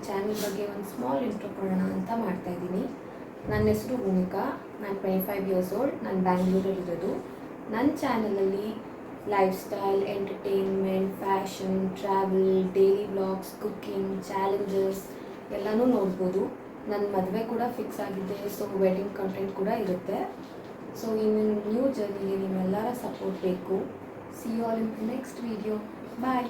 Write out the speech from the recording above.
Channel ಬಗ್ಗೆ ಒಂದು small intro ಕೊಡೋಣ ಅಂತ ಮಾಡ್ತಾಯಿದ್ದೀನಿ. ನನ್ನ ಹೆಸರು ಭೂಮಿಕಾ, ನಾನು 25 ಇಯರ್ಸ್ ಓಲ್ಡ್. ನಾನು ಬ್ಯಾಂಗ್ಳೂರಲ್ಲಿರೋದು. ನನ್ನ ಚಾನಲಲ್ಲಿ life style, entertainment, fashion, travel, daily vlogs, cooking, challenges ಎಲ್ಲನೂ ನೋಡ್ಬೋದು. ನನ್ನ ಮದುವೆ ಕೂಡ ಫಿಕ್ಸ್ ಆಗಿದೆ, ಸೊ ವೆಡ್ಡಿಂಗ್ ಕಂಟೆಂಟ್ ಕೂಡ ಇರುತ್ತೆ. ಸೊ ಇನ್ನು ನ್ಯೂ ಜರ್ನಿಗೆ ನಿಮ್ಮೆಲ್ಲರ ಸಪೋರ್ಟ್ ಬೇಕು. See you all in next video. Bye.